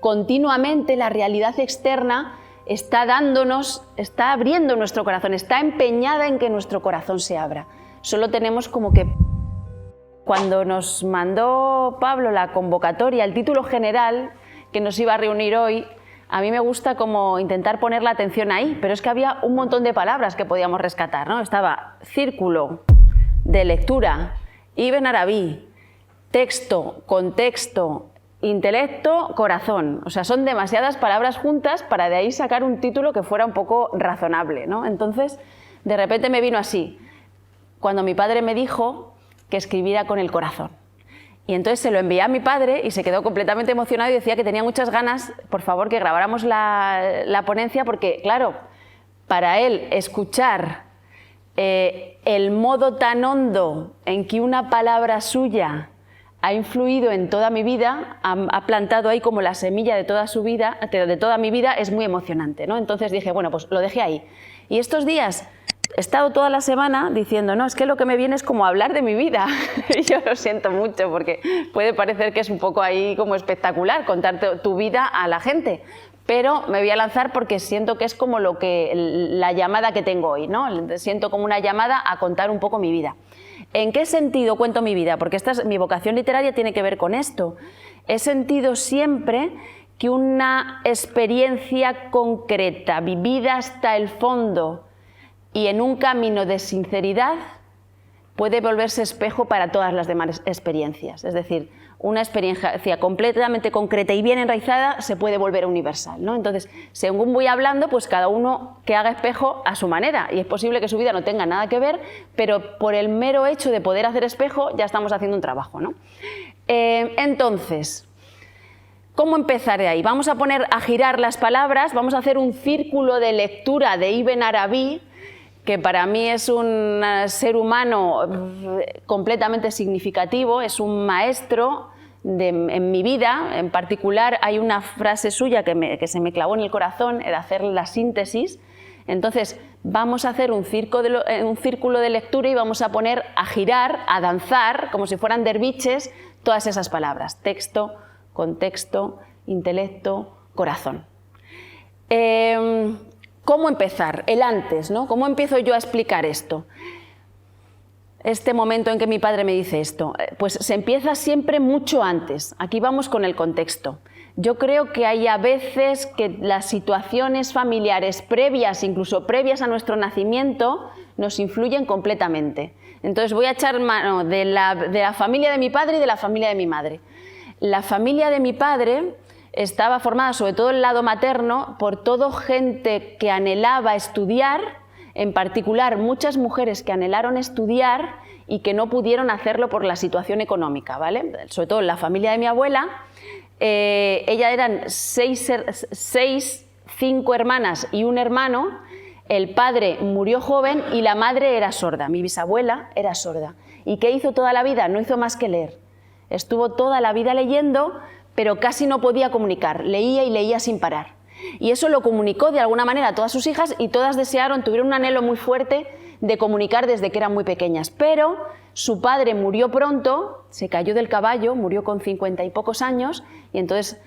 continuamente la realidad externa está dándonos, está abriendo nuestro corazón, está empeñada en que nuestro corazón se abra. Solo tenemos como que... Cuando nos mandó Pablo la convocatoria, el título general que nos iba a reunir hoy, a mí me gusta como intentar poner la atención ahí, pero es que había un montón de palabras que podíamos rescatar, ¿no? Estaba círculo de lectura, Ibn Arabi, texto, contexto, intelecto, corazón. O sea, son demasiadas palabras juntas para de ahí sacar un título que fuera un poco razonable, ¿no? Entonces, de repente me vino así, cuando mi padre me dijo que escribiera con el corazón. Y entonces se lo envié a mi padre y se quedó completamente emocionado y decía que tenía muchas ganas, por favor, que grabáramos la ponencia, porque, claro, para él escuchar el modo tan hondo en que una palabra suya ha influido en toda mi vida, ha plantado ahí como la semilla de toda su vida, de toda mi vida, es muy emocionante, ¿no? Entonces dije, bueno, pues lo dejé ahí. Y estos días he estado toda la semana diciendo, no, es que lo que me viene es como hablar de mi vida. Y yo lo siento mucho porque puede parecer que es un poco ahí como espectacular contar tu vida a la gente, pero me voy a lanzar porque siento que es como la llamada que tengo hoy, ¿no? Siento como una llamada a contar un poco mi vida. ¿En qué sentido cuento mi vida? Porque mi vocación literaria tiene que ver con esto. He sentido siempre que una experiencia concreta, vivida hasta el fondo, y en un camino de sinceridad puede volverse espejo para todas las demás experiencias. Es decir, una experiencia completamente concreta y bien enraizada se puede volver universal, ¿no? Entonces, según voy hablando, pues cada uno que haga espejo a su manera. Y es posible que su vida no tenga nada que ver, pero por el mero hecho de poder hacer espejo ya estamos haciendo un trabajo, ¿no? Entonces, ¿cómo empezar de ahí? Vamos a poner a girar las palabras, vamos a hacer un círculo de lectura de Ibn Arabi, que para mí es un ser humano completamente significativo, es un maestro en mi vida. En particular hay una frase suya que se me clavó en el corazón, era hacer la síntesis. Entonces vamos a hacer un círculo de lectura y vamos a poner a girar, a danzar, como si fueran derviches, todas esas palabras: texto, contexto, intelecto, corazón. ¿Cómo empezar? El antes, ¿no? ¿Cómo empiezo yo a explicar esto? Este momento en que mi padre me dice esto, pues se empieza siempre mucho antes. Aquí vamos con el contexto. Yo creo que hay a veces que las situaciones familiares previas, incluso previas a nuestro nacimiento, nos influyen completamente. Entonces voy a echar mano de la familia de mi padre y de la familia de mi madre. La familia de mi padre estaba formada, sobre todo el lado materno, por toda gente que anhelaba estudiar, en particular muchas mujeres que anhelaron estudiar y que no pudieron hacerlo por la situación económica, ¿vale? Sobre todo en la familia de mi abuela, ella eran 5 hermanas y un hermano. El padre murió joven y la madre era sorda, mi bisabuela era sorda. ¿Y qué hizo toda la vida? No hizo más que leer. Estuvo toda la vida leyendo, pero casi no podía comunicar, leía y leía sin parar. Y eso lo comunicó de alguna manera a todas sus hijas y todas tuvieron un anhelo muy fuerte de comunicar desde que eran muy pequeñas. Pero su padre murió pronto, se cayó del caballo, murió con 50 y pocos años, y entonces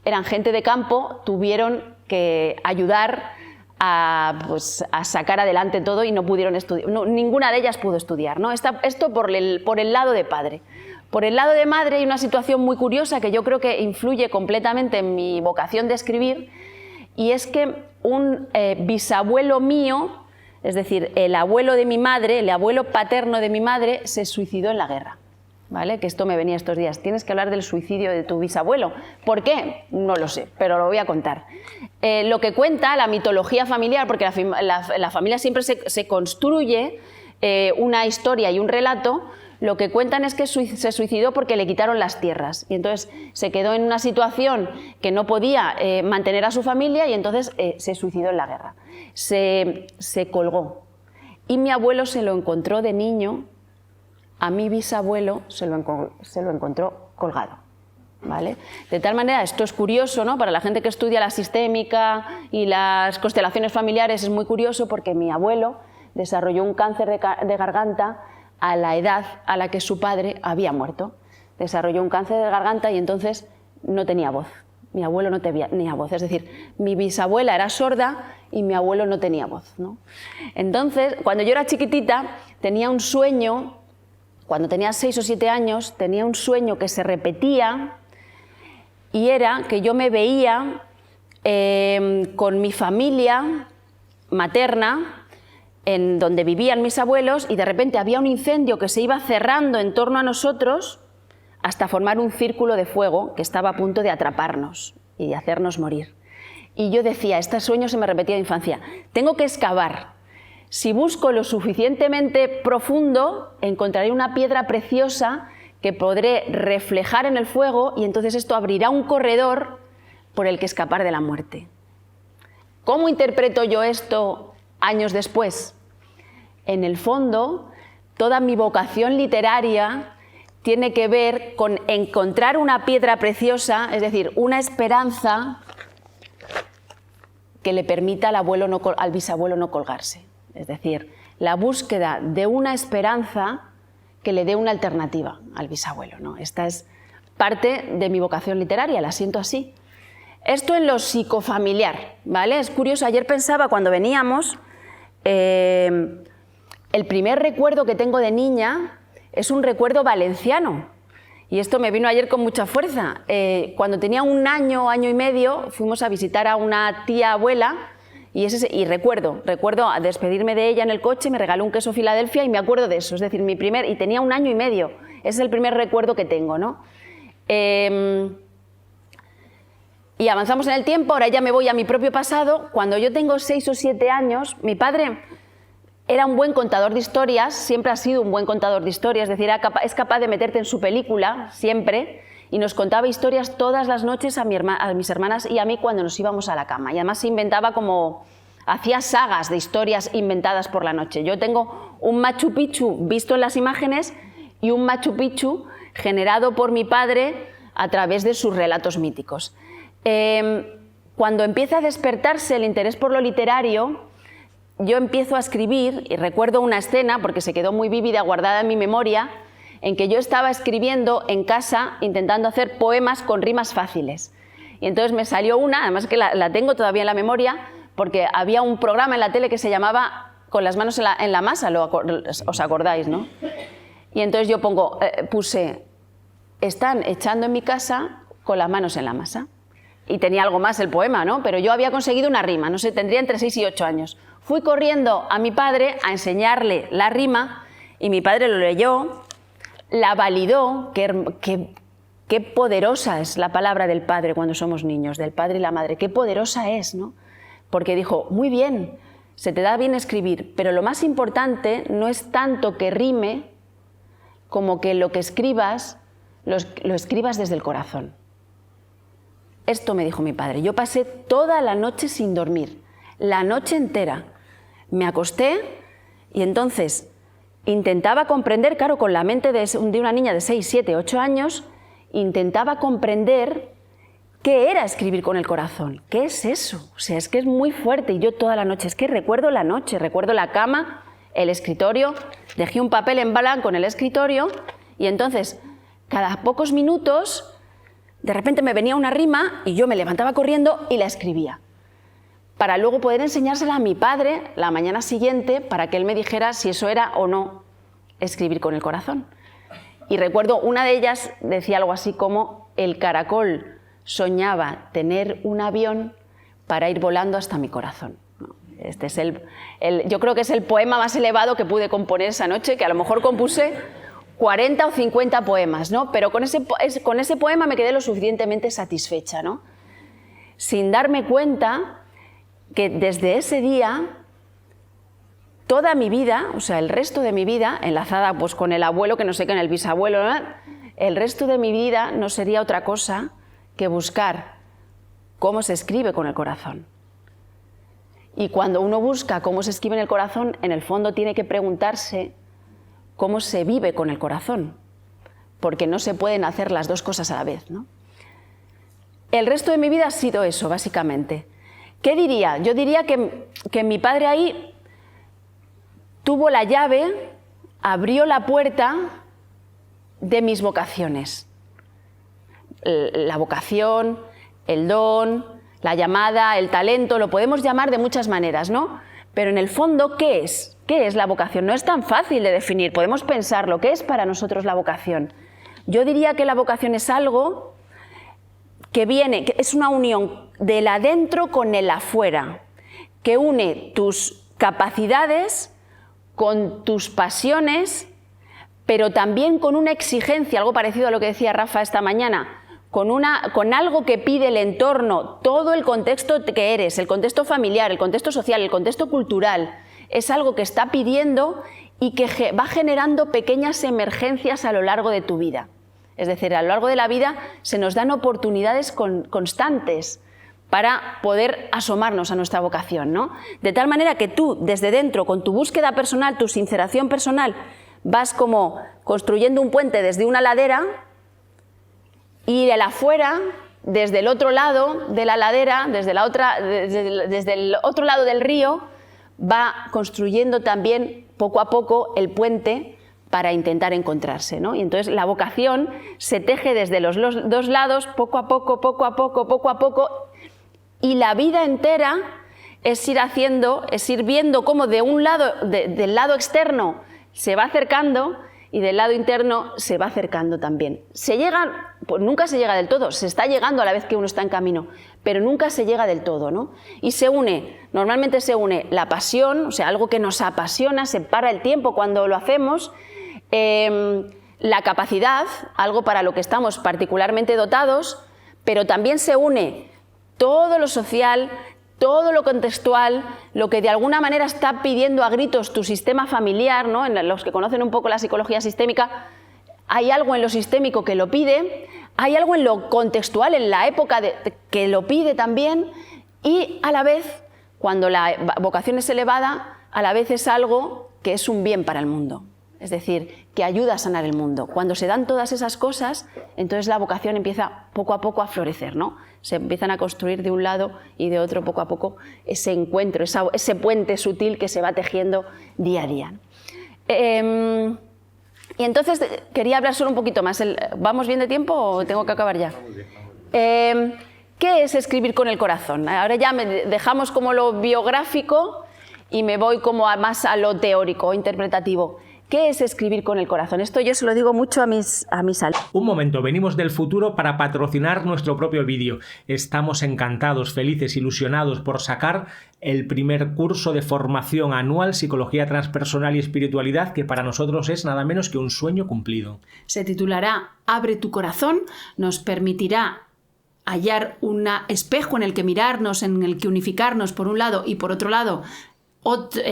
eran gente de campo, tuvieron que ayudar a sacar adelante todo y no pudieron estudiar. No, ninguna de ellas pudo estudiar, ¿no? Esto por el lado de padre. Por el lado de madre hay una situación muy curiosa que yo creo que influye completamente en mi vocación de escribir, y es que un bisabuelo mío, es decir, el abuelo de mi madre, el abuelo paterno de mi madre, se suicidó en la guerra. ¿Vale? Que esto me venía estos días. Tienes que hablar del suicidio de tu bisabuelo. ¿Por qué? No lo sé, pero lo voy a contar. Lo que cuenta la mitología familiar, porque la familia siempre se construye una historia y un relato. Lo que cuentan es que se suicidó porque le quitaron las tierras y entonces se quedó en una situación que no podía mantener a su familia y entonces se suicidó en la guerra. Se colgó y mi abuelo se lo encontró de niño, a mi bisabuelo se lo encontró colgado. ¿Vale? De tal manera, esto es curioso, ¿no? Para la gente que estudia la sistémica y las constelaciones familiares es muy curioso porque mi abuelo desarrolló un cáncer de garganta a la edad a la que su padre había muerto. Desarrolló un cáncer de garganta y entonces no tenía voz. mi abuelo no tenía voz. Es decir, mi bisabuela era sorda y mi abuelo no tenía voz, ¿no? Entonces, cuando yo era chiquitita, tenía un sueño, cuando tenía 6 o 7 años, tenía un sueño que se repetía y era que yo me veía con mi familia materna, en donde vivían mis abuelos, y de repente había un incendio que se iba cerrando en torno a nosotros hasta formar un círculo de fuego que estaba a punto de atraparnos y de hacernos morir. Y yo decía, este sueño se me repetía de infancia, tengo que excavar. Si busco lo suficientemente profundo, encontraré una piedra preciosa que podré reflejar en el fuego y entonces esto abrirá un corredor por el que escapar de la muerte. ¿Cómo interpreto yo esto años después? En el fondo, toda mi vocación literaria tiene que ver con encontrar una piedra preciosa, es decir, una esperanza que le permita al bisabuelo no colgarse. Es decir, la búsqueda de una esperanza que le dé una alternativa al bisabuelo, ¿no? Esta es parte de mi vocación literaria, la siento así. Esto en lo psicofamiliar, ¿vale? Es curioso, ayer pensaba cuando veníamos, el primer recuerdo que tengo de niña es un recuerdo valenciano. Y esto me vino ayer con mucha fuerza. Cuando tenía un año, año y medio, fuimos a visitar a una tía abuela y recuerdo a despedirme de ella en el coche, me regaló un queso Filadelfia y me acuerdo de eso. Es decir, y tenía un año y medio. Ese es el primer recuerdo que tengo, ¿no? Y avanzamos en el tiempo, ahora ya me voy a mi propio pasado. Cuando yo tengo 6 o 7 años, mi padre era un buen contador de historias, siempre ha sido un buen contador de historias, es decir, es capaz de meterte en su película, siempre, y nos contaba historias todas las noches a mis hermanas y a mí cuando nos íbamos a la cama. Y además se inventaba hacía sagas de historias inventadas por la noche. Yo tengo un Machu Picchu visto en las imágenes y un Machu Picchu generado por mi padre a través de sus relatos míticos. Cuando empieza a despertarse el interés por lo literario, yo empiezo a escribir y recuerdo una escena, porque se quedó muy vívida, guardada en mi memoria, en que yo estaba escribiendo en casa intentando hacer poemas con rimas fáciles. Y entonces me salió una, además que la tengo todavía en la memoria, porque había un programa en la tele que se llamaba Con las manos en la masa, os acordáis, ¿no? Y entonces yo puse, están echando en mi casa con las manos en la masa. Y tenía algo más el poema, ¿no? Pero yo había conseguido una rima, no sé, tendría entre 6 y 8 años. Fui corriendo a mi padre a enseñarle la rima y mi padre lo leyó, la validó, qué poderosa es la palabra del padre cuando somos niños, del padre y la madre, qué poderosa es, ¿no? Porque dijo, muy bien, se te da bien escribir, pero lo más importante no es tanto que rime como que lo que escribas, lo escribas desde el corazón. Esto me dijo mi padre. Yo pasé toda la noche sin dormir, la noche entera. Me acosté y entonces intentaba comprender, claro, con la mente de una niña de 6, 7, 8 años, intentaba comprender qué era escribir con el corazón. ¿Qué es eso? O sea, es que es muy fuerte. Y yo toda la noche, es que recuerdo la noche, recuerdo la cama, el escritorio, dejé un papel en blanco en el escritorio y entonces, cada pocos minutos, de repente me venía una rima y yo me levantaba corriendo y la escribía, para luego poder enseñársela a mi padre la mañana siguiente para que él me dijera si eso era o no escribir con el corazón. Y recuerdo una de ellas decía algo así como: el caracol soñaba tener un avión para ir volando hasta mi corazón. Este es yo creo que es el poema más elevado que pude componer esa noche, que a lo mejor compuse 40 o 50 poemas, ¿no? Pero con ese poema me quedé lo suficientemente satisfecha, ¿no? Sin darme cuenta que desde ese día, toda mi vida, o sea, el resto de mi vida, enlazada pues con el abuelo, que no sé qué, en el bisabuelo, ¿no? El resto de mi vida no sería otra cosa que buscar cómo se escribe con el corazón. Y cuando uno busca cómo se escribe en el corazón, en el fondo tiene que preguntarse cómo se vive con el corazón, porque no se pueden hacer las dos cosas a la vez, ¿no? El resto de mi vida ha sido eso, básicamente. ¿Qué diría? Yo diría que mi padre ahí tuvo la llave, abrió la puerta de mis vocaciones. La vocación, el don, la llamada, el talento, lo podemos llamar de muchas maneras, ¿no? Pero en el fondo, ¿qué es? ¿Qué es la vocación? No es tan fácil de definir, podemos pensarlo. ¿Qué es para nosotros la vocación? Yo diría que la vocación es algo que es una unión del adentro con el afuera, que une tus capacidades con tus pasiones, pero también con una exigencia, algo parecido a lo que decía Rafa esta mañana, con algo que pide el entorno, todo el contexto que eres, el contexto familiar, el contexto social, el contexto cultural, es algo que está pidiendo y que va generando pequeñas emergencias a lo largo de tu vida. Es decir, a lo largo de la vida se nos dan oportunidades constantes para poder asomarnos a nuestra vocación, ¿no? De tal manera que tú, desde dentro, con tu búsqueda personal, tu sinceración personal, vas como construyendo un puente desde una ladera y de afuera, desde el otro lado de la ladera, desde el otro lado del río, va construyendo también poco a poco el puente para intentar encontrarse, ¿no? Y entonces la vocación se teje desde los dos lados, poco a poco, poco a poco, poco a poco, y la vida entera es ir viendo cómo de un lado, del lado externo se va acercando y del lado interno se va acercando también. Pues nunca se llega del todo, se está llegando a la vez que uno está en camino, pero nunca se llega del todo, ¿no? Y normalmente se une la pasión, o sea, algo que nos apasiona, se para el tiempo cuando lo hacemos, la capacidad, algo para lo que estamos particularmente dotados, pero también se une todo lo social, todo lo contextual, lo que de alguna manera está pidiendo a gritos tu sistema familiar, ¿no? En los que conocen un poco la psicología sistémica, hay algo en lo sistémico que lo pide, hay algo en lo contextual, en la época que lo pide también, y a la vez, cuando la vocación es elevada, a la vez es algo que es un bien para el mundo. Es decir, que ayuda a sanar el mundo. Cuando se dan todas esas cosas, entonces la vocación empieza poco a poco a florecer, ¿no? Se empiezan a construir de un lado y de otro poco a poco ese encuentro, ese puente sutil que se va tejiendo día a día. Y entonces quería hablar solo un poquito más. ¿Vamos bien de tiempo o tengo que acabar ya? ¿Qué es escribir con el corazón? Ahora ya dejamos como lo biográfico y me voy como más a lo teórico, interpretativo. ¿Qué es escribir con el corazón? Esto yo se lo digo mucho a mis alumnos. Un momento, venimos del futuro para patrocinar nuestro propio vídeo. Estamos encantados, felices, ilusionados por sacar el primer curso de formación anual Psicología Transpersonal y Espiritualidad, que para nosotros es nada menos que un sueño cumplido. Se titulará Abre tu corazón, nos permitirá hallar un espejo en el que mirarnos, en el que unificarnos por un lado y por otro lado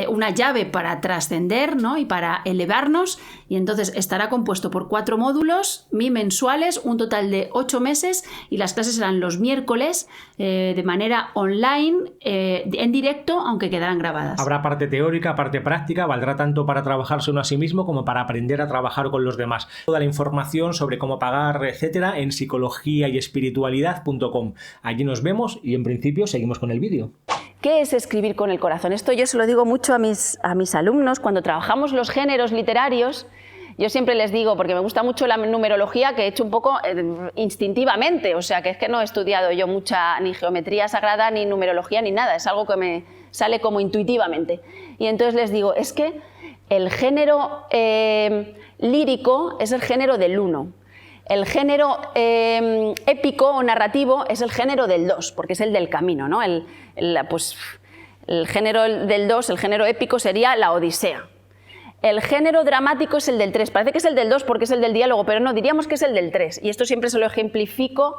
una llave para trascender, ¿no? Y para elevarnos, y entonces estará compuesto por 4 módulos mensuales, un total de 8 meses, y las clases serán los miércoles de manera online, en directo, aunque quedarán grabadas. Habrá parte teórica, parte práctica, valdrá tanto para trabajarse uno a sí mismo como para aprender a trabajar con los demás. Toda la información sobre cómo pagar, etcétera, en psicologiayespiritualidad.com. Allí nos vemos y en principio seguimos con el vídeo. ¿Qué es escribir con el corazón? Esto yo se lo digo mucho a mis alumnos. Cuando trabajamos los géneros literarios, yo siempre les digo, porque me gusta mucho la numerología, que he hecho un poco instintivamente, o sea, que es que no he estudiado yo mucha ni geometría sagrada, ni numerología, ni nada, es algo que me sale como intuitivamente. Y entonces les digo, es que el género lírico es el género del 1. El género épico o narrativo es el género del 2, porque es el del camino, ¿no? El género del 2, el género épico sería la Odisea. El género dramático es el del 3, parece que es el del 2 porque es el del diálogo, pero no, diríamos que es el del 3. Y esto siempre se lo ejemplifico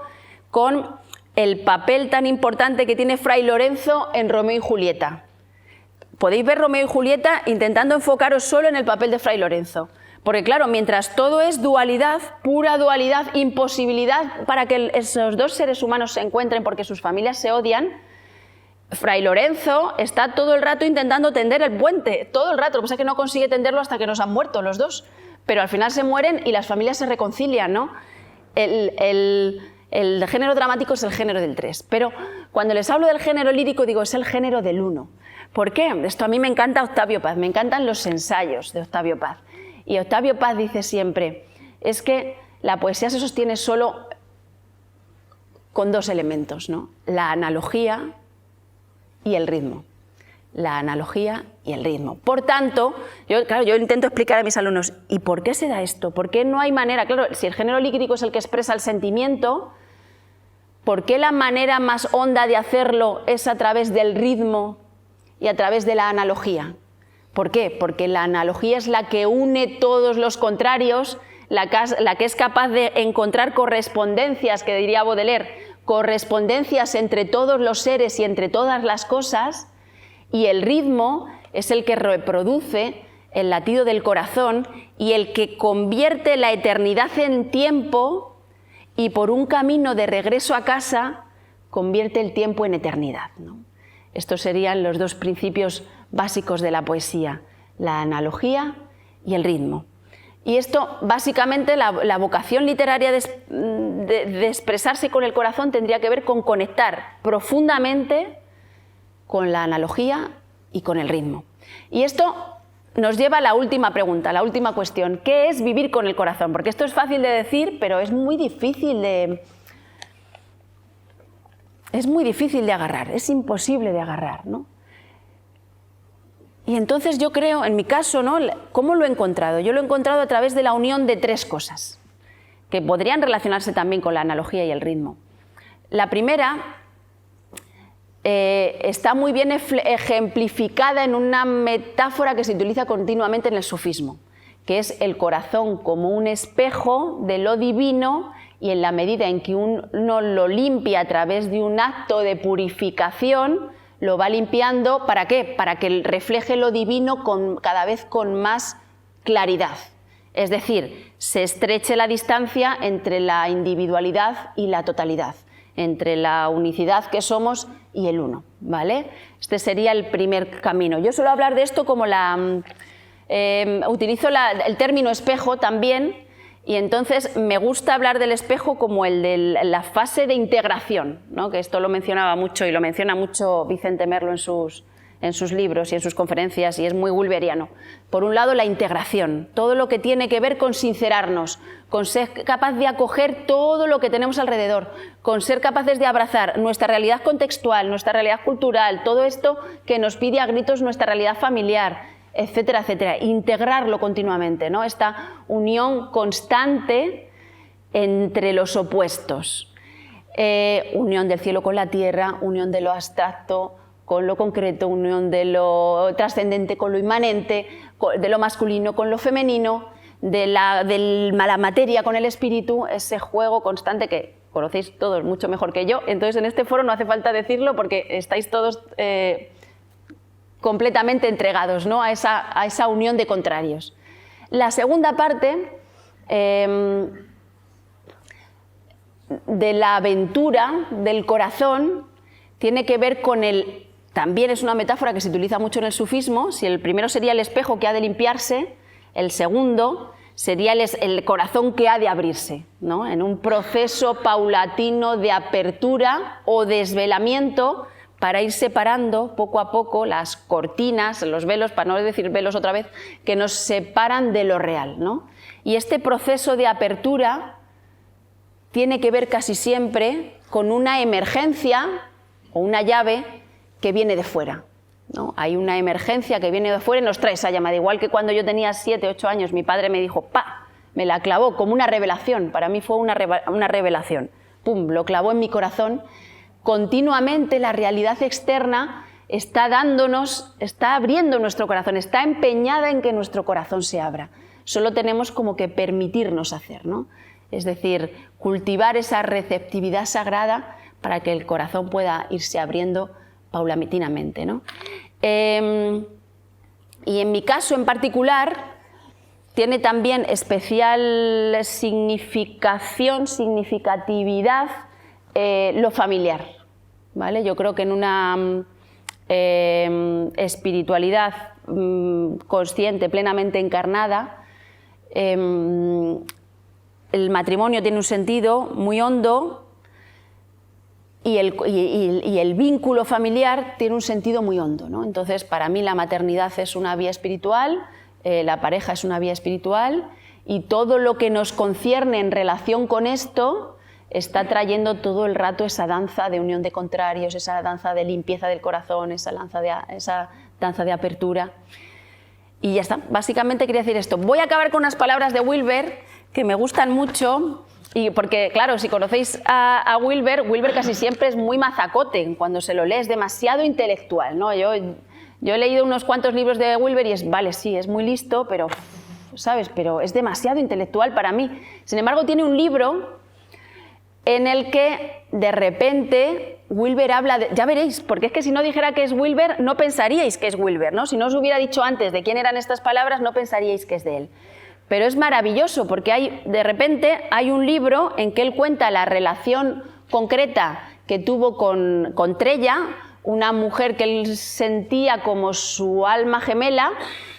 con el papel tan importante que tiene Fray Lorenzo en Romeo y Julieta. Podéis ver Romeo y Julieta intentando enfocaros solo en el papel de Fray Lorenzo. Porque claro, mientras todo es dualidad, pura dualidad, imposibilidad para que esos dos seres humanos se encuentren porque sus familias se odian, Fray Lorenzo está todo el rato intentando tender el puente, todo el rato. Lo que pasa es que no consigue tenderlo hasta que nos han muerto los dos, pero al final se mueren y las familias se reconcilian, ¿no? El género dramático es el género del 3, pero cuando les hablo del género lírico digo es el género del 1. ¿Por qué? Esto a mí me encanta Octavio Paz, me encantan los ensayos de Octavio Paz. Y Octavio Paz dice siempre, es que la poesía se sostiene solo con dos elementos, ¿no? La analogía y el ritmo. La analogía y el ritmo. Por tanto, yo intento explicar a mis alumnos, ¿y por qué se da esto? ¿Por qué no hay manera? Claro, si el género líquico es el que expresa el sentimiento, ¿por qué la manera más honda de hacerlo es a través del ritmo y a través de la analogía? ¿Por qué? Porque la analogía es la que une todos los contrarios, la que es capaz de encontrar correspondencias, que diría Baudelaire, correspondencias entre todos los seres y entre todas las cosas, y el ritmo es el que reproduce el latido del corazón y el que convierte la eternidad en tiempo y por un camino de regreso a casa convierte el tiempo en eternidad, ¿no? Estos serían los dos principios básicos de la poesía, la analogía y el ritmo. Y esto, básicamente, la vocación literaria de expresarse con el corazón tendría que ver con conectar profundamente con la analogía y con el ritmo. Y esto nos lleva a la última pregunta, la última cuestión. ¿Qué es vivir con el corazón? Porque esto es fácil de decir, pero es muy difícil de agarrar, es imposible de agarrar, ¿no? Y entonces yo creo, en mi caso, ¿no? ¿Cómo lo he encontrado? Yo lo he encontrado a través de la unión de tres cosas, que podrían relacionarse también con la analogía y el ritmo. La primera está muy bien ejemplificada en una metáfora que se utiliza continuamente en el sufismo, que es el corazón como un espejo de lo divino, y en la medida en que uno lo limpia a través de un acto de purificación, lo va limpiando, ¿para qué? Para que refleje lo divino cada vez con más claridad. Es decir, se estreche la distancia entre la individualidad y la totalidad, entre la unicidad que somos y el uno, ¿vale? Este sería el primer camino. Yo suelo hablar de esto como utilizo el término espejo también, y entonces me gusta hablar del espejo como el de la fase de integración, ¿no? Que esto lo mencionaba mucho y lo menciona mucho Vicente Merlo en sus libros y en sus conferencias, y es muy wulveriano. Por un lado, la integración, todo lo que tiene que ver con sincerarnos, con ser capaz de acoger todo lo que tenemos alrededor, con ser capaces de abrazar nuestra realidad contextual, nuestra realidad cultural, todo esto que nos pide a gritos nuestra realidad familiar, etcétera, etcétera. Integrarlo continuamente, ¿no? Esta unión constante entre los opuestos. Unión del cielo con la tierra, unión de lo abstracto con lo concreto, unión de lo trascendente con lo inmanente, de lo masculino con lo femenino, de la materia con el espíritu, ese juego constante que conocéis todos mucho mejor que yo. Entonces, en este foro no hace falta decirlo porque estáis todos completamente entregados, ¿no? a esa unión de contrarios. La segunda parte de la aventura del corazón tiene que ver con también es una metáfora que se utiliza mucho en el sufismo. Si el primero sería el espejo que ha de limpiarse, el segundo sería el corazón que ha de abrirse, ¿no? En un proceso paulatino de apertura o desvelamiento para ir separando poco a poco las cortinas, los velos, para no decir velos otra vez, que nos separan de lo real, ¿no? Y este proceso de apertura tiene que ver casi siempre con una emergencia o una llave que viene de fuera, ¿no? Hay una emergencia que viene de fuera y nos trae esa llamada. Igual que cuando yo tenía 7, 8 años, mi padre me dijo, ¡pa!, me la clavó como una revelación. Para mí fue una revelación. ¡Pum!, lo clavó en mi corazón. Continuamente la realidad externa está abriendo nuestro corazón, está empeñada en que nuestro corazón se abra. Solo tenemos como que permitirnos hacer, ¿no? Es decir, cultivar esa receptividad sagrada para que el corazón pueda irse abriendo paulatinamente, ¿no? Y en mi caso en particular tiene también especial significatividad lo familiar, ¿vale? Yo creo que en una espiritualidad consciente, plenamente encarnada, el matrimonio tiene un sentido muy hondo y el vínculo familiar tiene un sentido muy hondo, ¿no? Entonces, para mí la maternidad es una vía espiritual, la pareja es una vía espiritual, y todo lo que nos concierne en relación con esto está trayendo todo el rato esa danza de unión de contrarios, esa danza de limpieza del corazón, esa danza de apertura. Y ya está, básicamente quería decir esto. Voy a acabar con unas palabras de Wilber que me gustan mucho, y porque claro, si conocéis a Wilber, Wilber casi siempre es muy mazacote, cuando se lo lee es demasiado intelectual, ¿no? Yo he leído unos cuantos libros de Wilber y es, vale, sí, es muy listo, pero, ¿sabes? Pero es demasiado intelectual para mí. Sin embargo, tiene un libro en el que de repente Wilber habla de... Ya veréis, porque es que si no dijera que es Wilber, no pensaríais que es Wilber, ¿no? Si no os hubiera dicho antes de quién eran estas palabras, no pensaríais que es de él. Pero es maravilloso, porque de repente hay un libro en que él cuenta la relación concreta que tuvo con Trella, una mujer que él sentía como su alma gemela.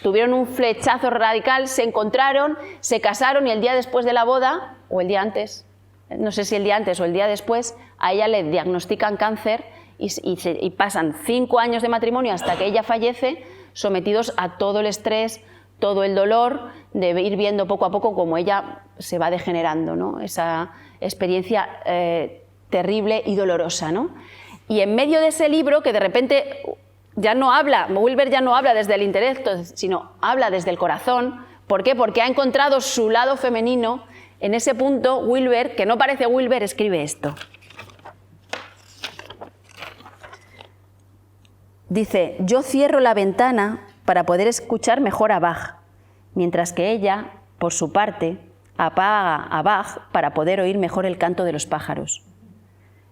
Tuvieron un flechazo radical, se encontraron, se casaron y el día después de la boda, o el día antes, no sé si el día antes o el día después, a ella le diagnostican cáncer y pasan 5 años de matrimonio hasta que ella fallece, sometidos a todo el estrés, todo el dolor de ir viendo poco a poco cómo ella se va degenerando, ¿no? Esa experiencia terrible y dolorosa, ¿no? Y en medio de ese libro, que de repente ya no habla, Wilber ya no habla desde el intelecto, sino habla desde el corazón. ¿Por qué? Porque ha encontrado su lado femenino. En ese punto, Wilber, que no parece Wilber, escribe esto. Dice, yo cierro la ventana para poder escuchar mejor a Bach, mientras que ella, por su parte, apaga a Bach para poder oír mejor el canto de los pájaros.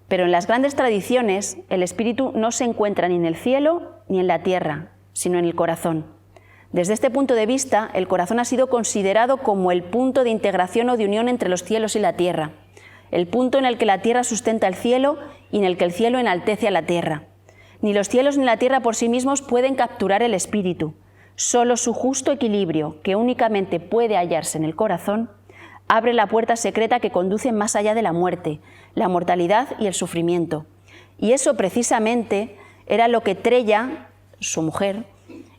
Pero en las grandes tradiciones, el espíritu no se encuentra ni en el cielo ni en la tierra, sino en el corazón. Desde este punto de vista, el corazón ha sido considerado como el punto de integración o de unión entre los cielos y la tierra, el punto en el que la tierra sustenta el cielo y en el que el cielo enaltece a la tierra. Ni los cielos ni la tierra por sí mismos pueden capturar el espíritu. Solo su justo equilibrio, que únicamente puede hallarse en el corazón, abre la puerta secreta que conduce más allá de la muerte, la mortalidad y el sufrimiento. Y eso precisamente era lo que Trella, su mujer,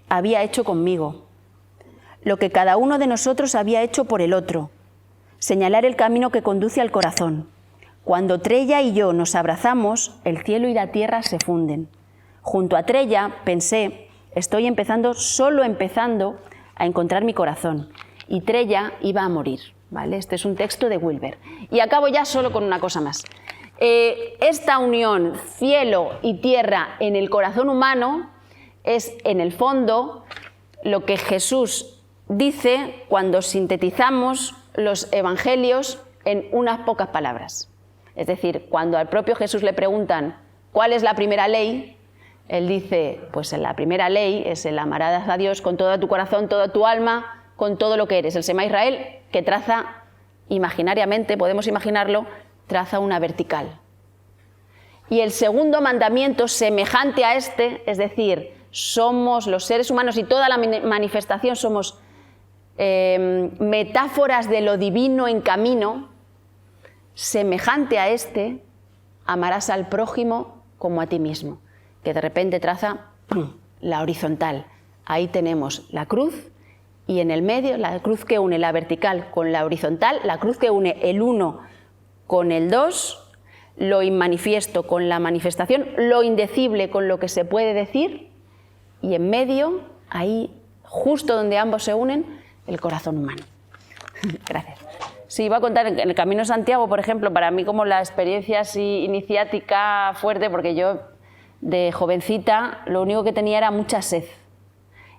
había hecho conmigo, lo que cada uno de nosotros había hecho por el otro, señalar el camino que conduce al corazón. Cuando Trella y yo nos abrazamos, el cielo y la tierra se funden. Junto a Trella pensé, estoy solo empezando a encontrar mi corazón, y Trella iba a morir, ¿vale? Este es un texto de Wilber. Y acabo ya solo con una cosa más. Esta unión cielo y tierra en el corazón humano es, en el fondo, lo que Jesús dice cuando sintetizamos los evangelios en unas pocas palabras. Es decir, cuando al propio Jesús le preguntan ¿cuál es la primera ley?, él dice, pues la primera ley es el amarás a Dios con todo tu corazón, toda tu alma, con todo lo que eres. El Shema Israel, que traza imaginariamente, podemos imaginarlo, traza una vertical. Y el segundo mandamiento, semejante a este, es decir, somos los seres humanos y toda la manifestación somos metáforas de lo divino en camino, semejante a este, amarás al prójimo como a ti mismo, que de repente traza la horizontal. Ahí tenemos la cruz y en el medio la cruz que une la vertical con la horizontal, la cruz que une el 1 con el 2, lo inmanifiesto con la manifestación, lo indecible con lo que se puede decir, y en medio, ahí, justo donde ambos se unen, el corazón humano. Gracias. Sí, iba a contar en el Camino de Santiago, por ejemplo, para mí como la experiencia así iniciática fuerte, porque yo de jovencita lo único que tenía era mucha sed.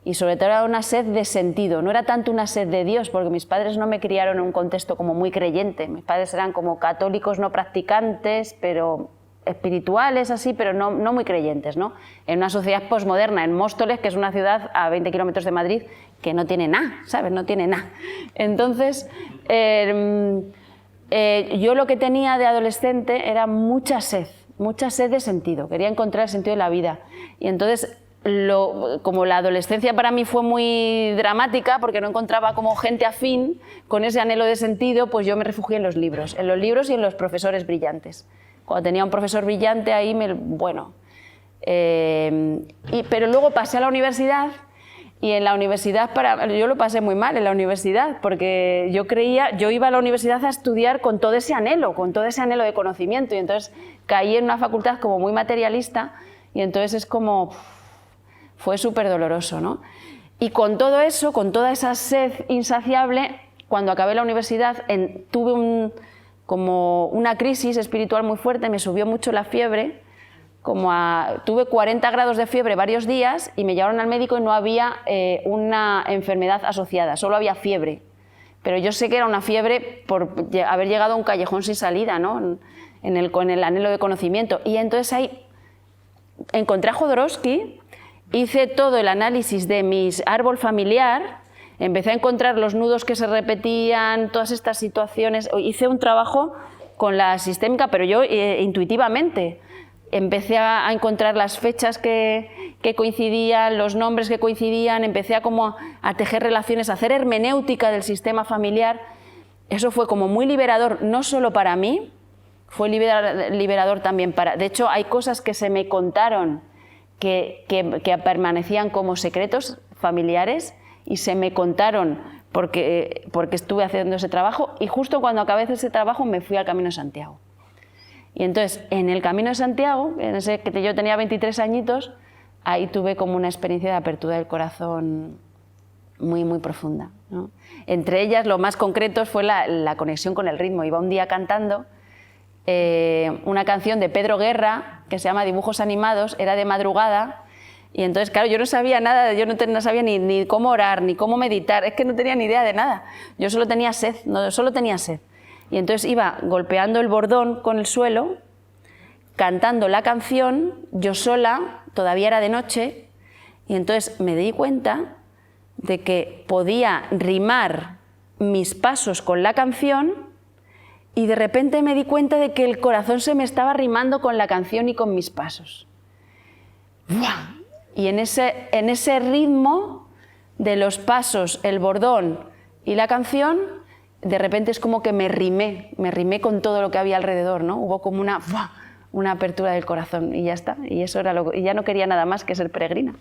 Y sobre todo era una sed de sentido, no era tanto una sed de Dios, porque mis padres no me criaron en un contexto como muy creyente. Mis padres eran como católicos no practicantes, pero espirituales así, pero no muy creyentes, ¿no? En una sociedad posmoderna, en Móstoles, que es una ciudad a 20 kilómetros de Madrid, que no tiene nada, ¿sabes? No tiene nada. Entonces, yo lo que tenía de adolescente era mucha sed de sentido, quería encontrar el sentido de la vida. Y entonces, como la adolescencia para mí fue muy dramática, porque no encontraba como gente afín con ese anhelo de sentido, pues yo me refugié en los libros y en los profesores brillantes. Cuando tenía un profesor brillante ahí, pero luego pasé a la universidad Y en la universidad, yo lo pasé muy mal en la universidad, porque yo iba a la universidad a estudiar con todo ese anhelo de conocimiento, y entonces caí en una facultad como muy materialista, y entonces es como, fue súper doloroso, ¿no? Y con todo eso, con toda esa sed insaciable, cuando acabé la universidad tuve como una crisis espiritual muy fuerte, me subió mucho la fiebre, tuve 40 grados de fiebre varios días y me llevaron al médico y no había una enfermedad asociada, solo había fiebre. Pero yo sé que era una fiebre por haber llegado a un callejón sin salida, ¿no? Con el anhelo de conocimiento. Y entonces ahí encontré a Jodorowsky, hice todo el análisis de mi árbol familiar, empecé a encontrar los nudos que se repetían, todas estas situaciones, hice un trabajo con la sistémica, pero yo intuitivamente. Empecé a encontrar las fechas que coincidían, los nombres que coincidían, empecé a tejer relaciones, a hacer hermenéutica del sistema familiar. Eso fue como muy liberador, no solo para mí, fue liberador también para... De hecho, hay cosas que se me contaron que permanecían como secretos familiares y se me contaron porque estuve haciendo ese trabajo, y justo cuando acabé ese trabajo me fui al Camino de Santiago. Y entonces, en el Camino de Santiago, en ese que yo tenía 23 añitos, ahí tuve como una experiencia de apertura del corazón muy, muy profunda, ¿no? Entre ellas, lo más concreto fue la conexión con el ritmo. Iba un día cantando una canción de Pedro Guerra, que se llama Dibujos Animados, era de madrugada, y entonces, claro, yo no sabía nada, yo no sabía ni cómo orar, ni cómo meditar, es que no tenía ni idea de nada. Yo solo tenía sed, solo tenía sed. Y entonces iba golpeando el bordón con el suelo, cantando la canción, yo sola, todavía era de noche, y entonces me di cuenta de que podía rimar mis pasos con la canción, y de repente me di cuenta de que el corazón se me estaba rimando con la canción y con mis pasos. ¡Buah! Y en ese ritmo de los pasos, el bordón y la canción, de repente es como que me rimé con todo lo que había alrededor, ¿no? Hubo como una apertura del corazón y ya está. Y eso era y ya no quería nada más que ser peregrina.